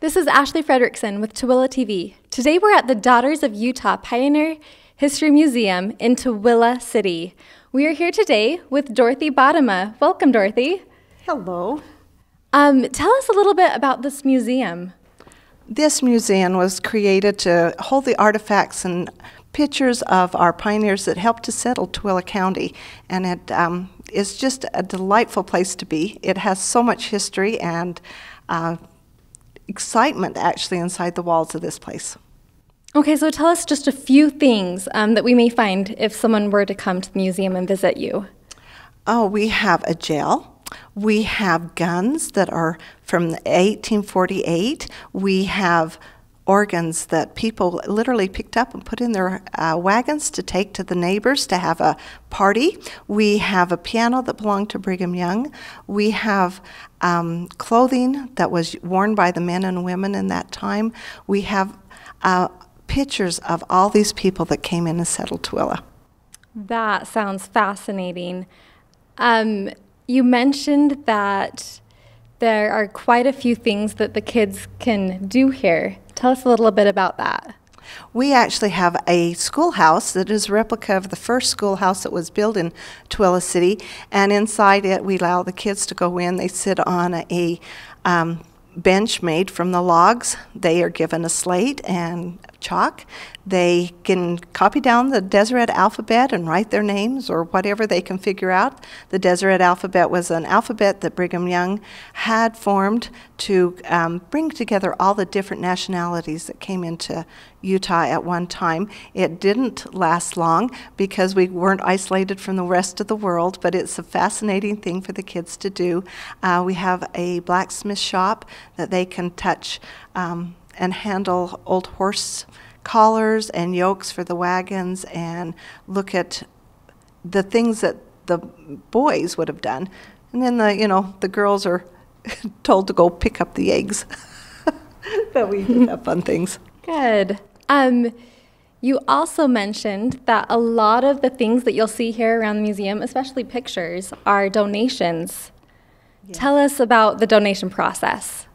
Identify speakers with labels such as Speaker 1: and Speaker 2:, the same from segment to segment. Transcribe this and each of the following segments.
Speaker 1: This is Ashley Frederickson with TooeleTV. Today we're at the Daughters of Utah Pioneer History Museum in Tooele City. We are here today with Dorothy Bottema. Welcome, Dorothy.
Speaker 2: Hello.
Speaker 1: Tell us a little bit about this museum.
Speaker 2: This museum was created to hold the artifacts and pictures of our pioneers that helped to settle Tooele County, and it is just a delightful place to be. It has so much history and excitement actually inside the walls of this place.
Speaker 1: Okay, so tell us just a few things that we may find if someone were to come to the museum and visit you.
Speaker 2: Oh, we have a jail. We have guns that are from 1848. We have organs that people literally picked up and put in their wagons to take to the neighbors to have a party. We have a piano that belonged to Brigham Young. We have clothing that was worn by the men and women in that time. We have pictures of all these people that came in and settled Tooele.
Speaker 1: That sounds fascinating. You mentioned that there are quite a few things that the kids can do here. Tell us a little bit about that.
Speaker 2: We actually have a schoolhouse that is a replica of the first schoolhouse that was built in Tooele City, and inside it we allow the kids to go in. They sit on a bench made from the logs. They are given a slate and chalk. They can copy down the Deseret alphabet and write their names or whatever they can figure out. The Deseret alphabet was an alphabet that Brigham Young had formed to bring together all the different nationalities that came into Utah at one time. It didn't last long because we weren't isolated from the rest of the world, but it's a fascinating thing for the kids to do. We have a blacksmith shop that they can touch and handle old horse collars and yokes for the wagons and look at the things that the boys would have done. And then the girls are told to go pick up the eggs. But we do have fun things.
Speaker 1: Good. You also mentioned that a lot of the things that you'll see here around the museum, especially pictures, are donations. Yes. Tell us about the donation process.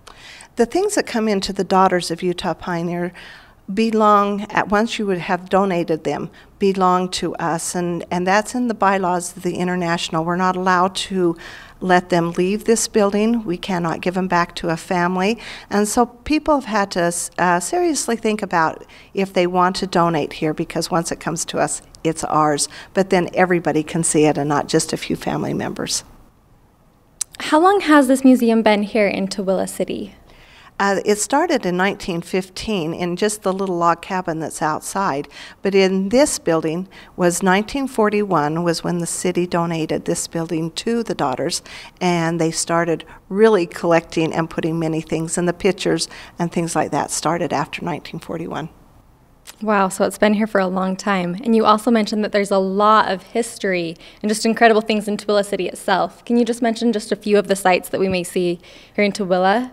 Speaker 2: The things that come into the Daughters of Utah Pioneer belong, once you would have donated them, belong to us, and that's in the bylaws of the International. We're not allowed to let them leave this building. We cannot give them back to a family, and so people have had to seriously think about if they want to donate here, because once it comes to us, it's ours, but then everybody can see it and not just a few family members.
Speaker 1: How long has this museum been here in Tooele City?
Speaker 2: It started in 1915 in just the little log cabin that's outside, but in this building was 1941 was when the city donated this building to the Daughters, and they started really collecting and putting many things, and the pictures and things like that started after 1941.
Speaker 1: Wow, so it's been here for a long time. And you also mentioned that there's a lot of history and just incredible things in Tooele City itself. Can you just mention just a few of the sites that we may see here in Tooele?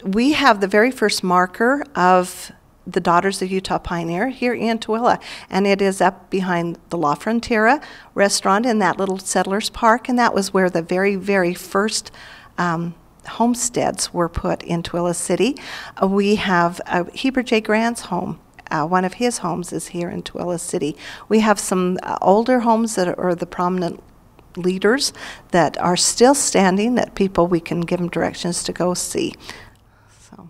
Speaker 2: We have the very first marker of the Daughters of Utah Pioneer here in Tooele, and it is up behind the La Frontera restaurant in that little Settlers Park, and that was where the very, very first homesteads were put in Tooele City. We have Heber J. Grant's home. One of his homes is here in Tooele City. We have some older homes that are the prominent leaders that are still standing, that we can give them directions to go see. So,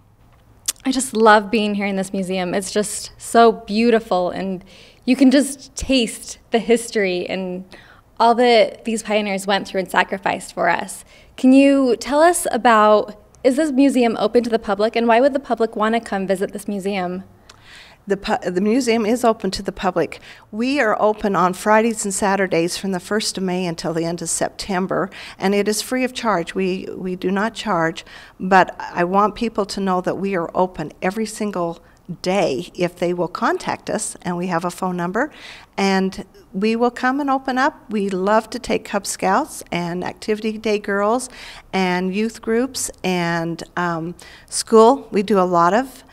Speaker 1: I just love being here in this museum. It's just so beautiful, and you can just taste the history and all that these pioneers went through and sacrificed for us. Can you tell us about, is this museum open to the public, and why would the public want to come visit this museum?
Speaker 2: The museum is open to the public. We are open on Fridays and Saturdays from the 1st of May until the end of September, and it is free of charge. We do not charge, but I want people to know that we are open every single day if they will contact us, and we have a phone number, and we will come and open up. We love to take Cub Scouts and Activity Day girls and youth groups and school. We do a lot of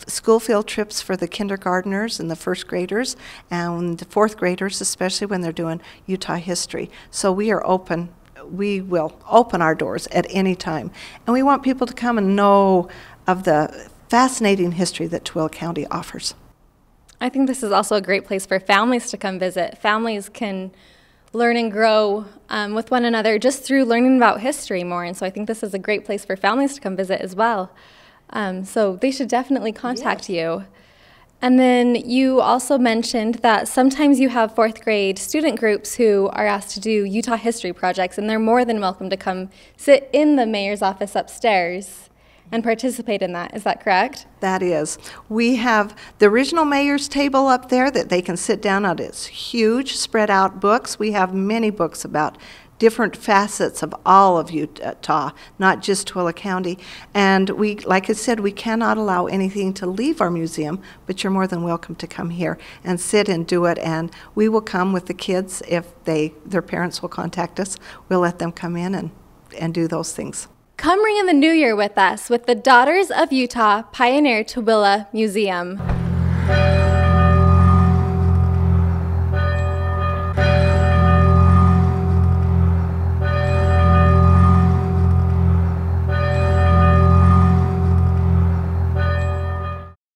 Speaker 2: school field trips for the kindergartners and the first graders and the fourth graders, especially when they're doing Utah history. So we are open. We will open our doors at any time. And we want people to come and know of the fascinating history that Tooele County offers.
Speaker 1: I think this is also a great place for families to come visit. Families can learn and grow with one another just through learning about history more, and so I think this is a great place for families to come visit as well. So they should definitely contact you. And then you also mentioned that sometimes you have fourth grade student groups who are asked to do Utah history projects, and they're more than welcome to come sit in the mayor's office upstairs and participate in that. Is that correct?
Speaker 2: That is. We have the original mayor's table up there that they can sit down at. It's huge, spread out books. We have many books about different facets of all of Utah, not just Tooele County. And we, like I said, we cannot allow anything to leave our museum, but you're more than welcome to come here and sit and do it. And we will come with the kids if their parents will contact us. We'll let them come in and do those things.
Speaker 1: Come ring in the new year with us with the Daughters of Utah Pioneer Tooele Museum.